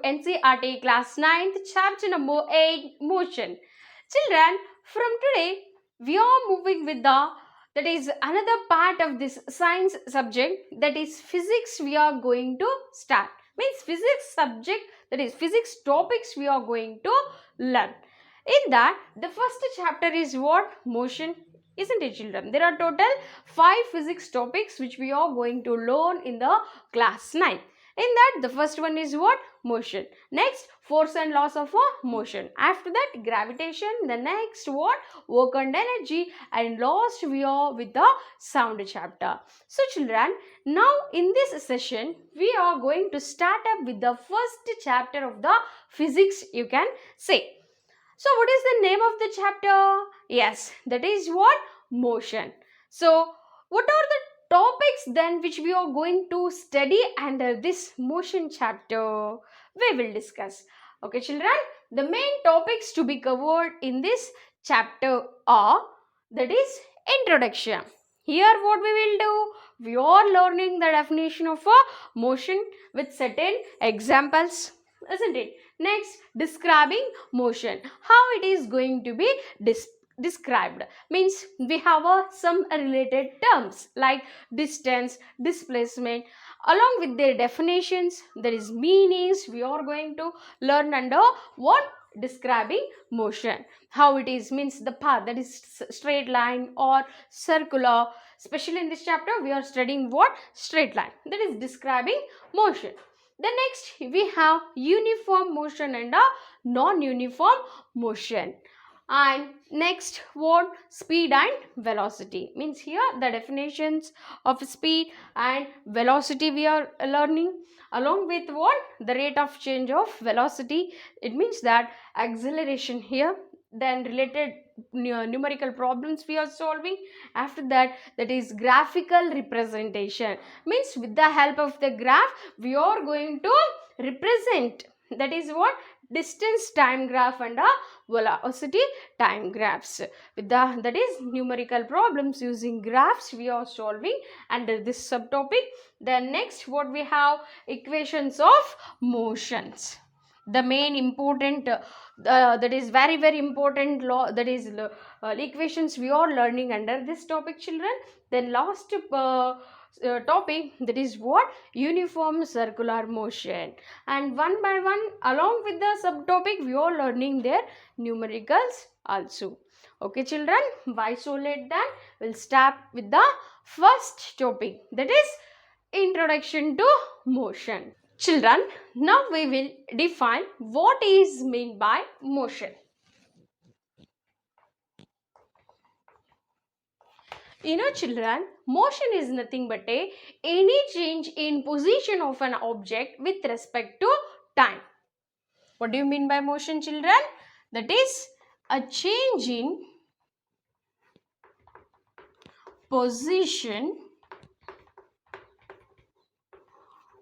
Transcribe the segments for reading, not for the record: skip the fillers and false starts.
NCERT class 9th chapter number 8 motion. Children, from today we are moving with that is another part of this science subject, that is physics. We are going to start, means physics subject, that is physics topics we are going to learn. In that, the first chapter is what? Motion. Isn't it, children? There are total 5 physics topics which we are going to learn in the class 9. In that, the first one is what? Motion. Next, force and laws of motion. After that, gravitation. The next, what? Work and energy. And last, we are with the sound chapter. So, children, now in this session, we are going to start up with the first chapter of the physics, you can say. So, what is the name of the chapter? Yes, that is what? Motion. So, what are the topics then which we are going to study under this motion chapter? We will discuss. Okay, children, the main topics to be covered in this chapter are, that is introduction. Here what we will do? We are learning the definition of a motion with certain examples, isn't it? Next, describing motion. How it is going to be described, means we have some related terms like distance, displacement, along with their definitions, there is meanings. We are going to learn under what? Describing motion. How it is, means the path, that is straight line or circular. Especially in this chapter we are studying what? Straight line. That is describing motion. The next, we have uniform motion and a non-uniform motion. And next, what? Speed and velocity. Means here the definitions of speed and velocity we are learning, along with what? The rate of change of velocity. It means that acceleration here. Then related numerical problems we are solving. After that, that is graphical representation. Means with the help of the graph we are going to represent, that is what? Distance time graph and a velocity time graphs. With the, that is numerical problems using graphs we are solving under this subtopic. Then next, what we have? Equations of motions. The main important that is very important law, that is equations we are learning under this topic, children. Then last topic, that is what? Uniform circular motion. And one by one, along with the subtopic, we are learning their numericals also. Okay, children, why so late? Then we'll start with the first topic, that is introduction to motion. Children, now we will define what is meant by motion. You know, children, motion is nothing but any change in position of an object with respect to time. What do you mean by motion, children? That is a change in position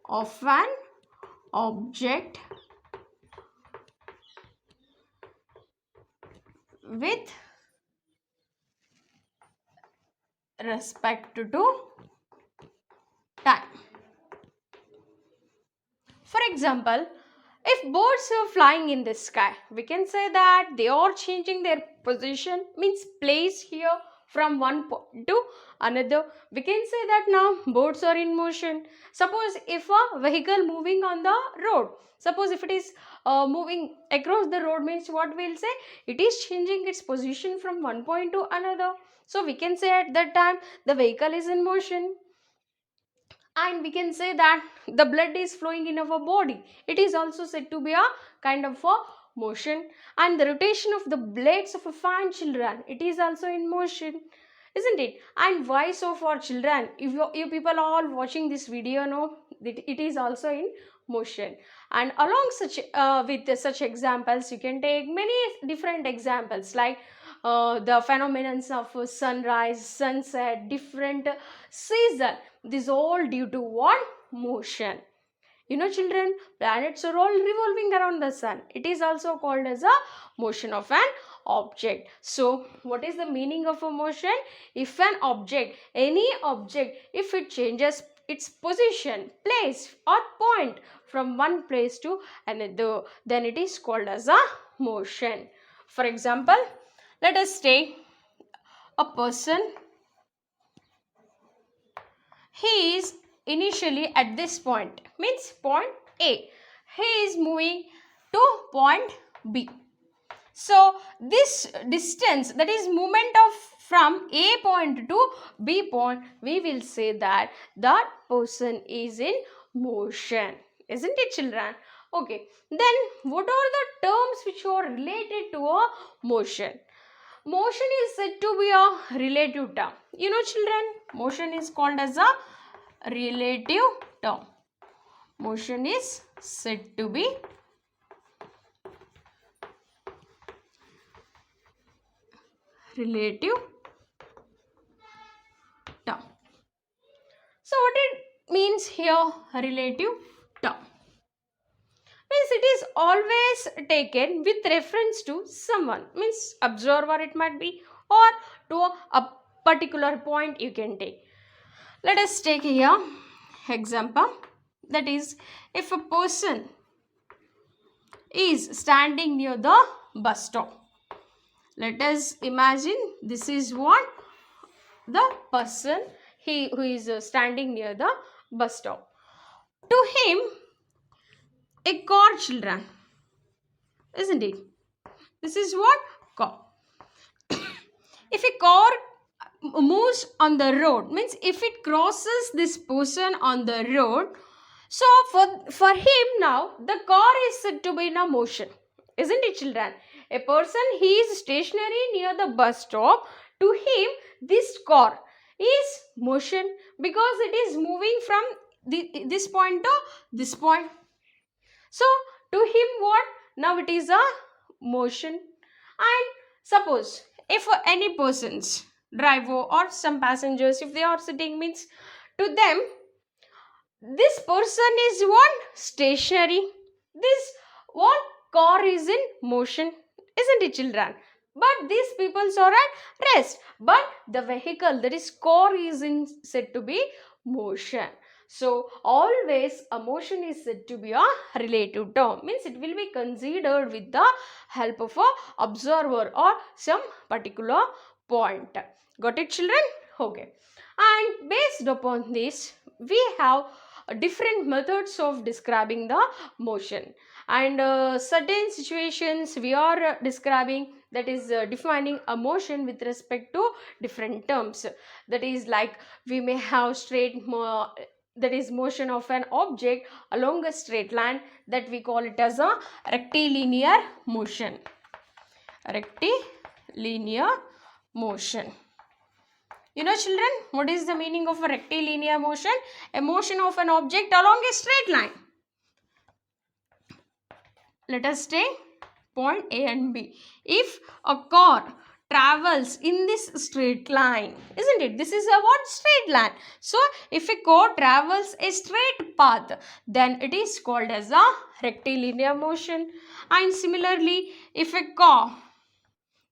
of an object with respect to time. For example, if birds are flying in the sky, we can say that they are changing their position, means place here from one point to another. We can say that now birds are in motion. Suppose if a vehicle moving on the road, suppose if it is moving across the road, means what we'll say? It is changing its position from one point to another. So we can say at that time the vehicle is in motion. And we can say that the blood is flowing in our body. It is also said to be a kind of a motion. And the rotation of the blades of a fan, children, it is also in motion, isn't it? And why so for children? If you people are all watching this video, know that it is also in motion. And along such with such examples, you can take many different examples like the phenomena of sunrise, sunset, different season. This all due to what? Motion. You know, children, planets are all revolving around the sun. It is also called as a motion of an object. So, what is the meaning of a motion? If an object, any object, if it changes its position, place or point from one place to another, then it is called as a motion. For example, let us take a person. He is initially at this point, means point A. He is moving to point B. So this distance, that is movement of from A point to B point, we will say that that person is in motion. Isn't it, children? Okay. Then what are the terms which are related to a motion? Motion is said to be a relative term. You know, children, motion is called as a relative term. Motion is said to be relative term. So what it means here, relative term? Means it is always taken with reference to someone, means observer it might be, or to a particular point you can take. Let us take here example, that is, if a person is standing near the bus stop. Let us imagine this is what the person who is standing near the bus stop. To him, a car, children, isn't it? This is what? Car. If a car moves on the road, means if it crosses this person on the road, so for him now, the car is said to be in a motion. Isn't it, children? A person, he is stationary near the bus stop. To him, this car is motion because it is moving from this point to this point. So to him what? Now it is a motion. And suppose if any persons, driver or some passengers, if they are sitting, means to them this person is what? Stationary. This what? Car is in motion. Isn't it, children? But these people are at rest. But the vehicle, that is car, is in said to be motion. So always a motion is said to be a relative term. Means it will be considered with the help of a observer or some particular point. Got it, children? Okay. And based upon this, we have different methods of describing the motion. And certain situations we are describing, that is defining a motion with respect to different terms. That is like we may have that is motion of an object along a straight line, that we call it as a rectilinear motion. Rectilinear motion. You know, children, what is the meaning of a rectilinear motion? A motion of an object along a straight line. Let us take point A and B. If a car travels in this straight line, isn't it? This is a what? Straight line. So if a car travels a straight path, then it is called as a rectilinear motion. And similarly, if a car,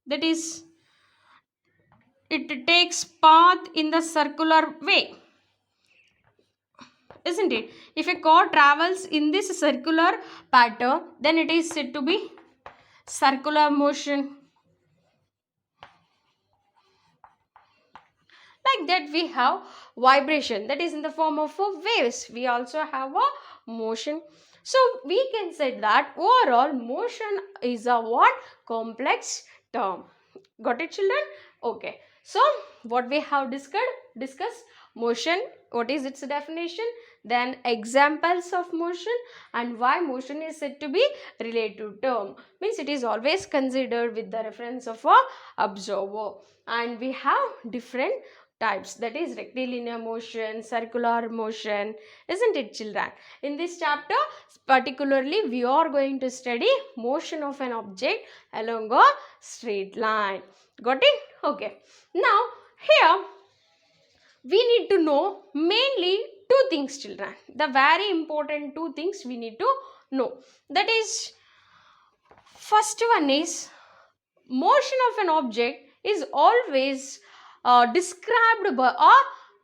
that is, it takes path in the circular way, isn't it? If a car travels in this circular pattern, then it is said to be circular motion. Like that we have vibration, that is in the form of waves. We also have a motion. So we can say that overall motion is a what? Complex term. Got it, children? Okay. So what we have discussed motion, what is its definition, then examples of motion, and why motion is said to be relative term. Means it is always considered with the reference of a observer. And we have different types, that is rectilinear motion, circular motion, isn't it, children? In this chapter particularly we are going to study motion of an object along a straight line. Got it? Okay. Now here we need to know mainly two things, children. The very important two things we need to know. That is, first one is motion of an object is always described by a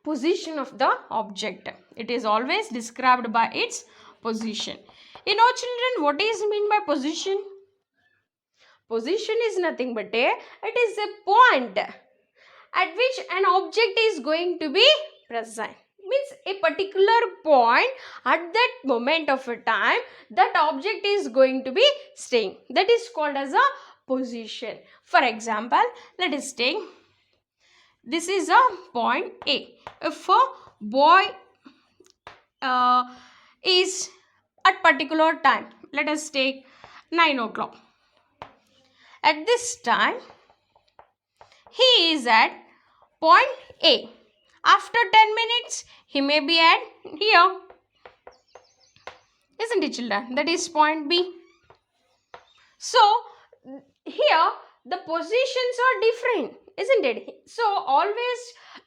position of the object. It is always described by its position. You know children, what is mean by position? Position is nothing but it is a point at which an object is going to be present. Means a particular point at that moment of a time that object is going to be staying. That is called as a position. For example, let us take this is a point A. If a boy is at particular time, let us take 9 o'clock. At this time, he is at point A. After 10 minutes, he may be at here. Isn't it, children? That is point B. So, here the positions are different, isn't it? So, always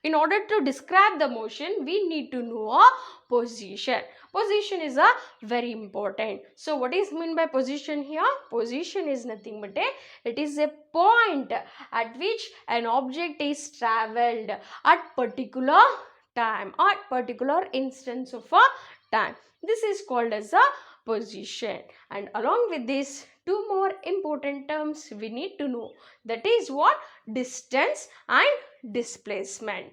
in order to describe the motion, we need to know a position. Position is a very important. So, what is meant by position here? Position is nothing but it is a point at which an object is travelled at particular time or particular instance of a time. This is called as a position. And along with this, two more important terms we need to know. That is what? Distance and displacement.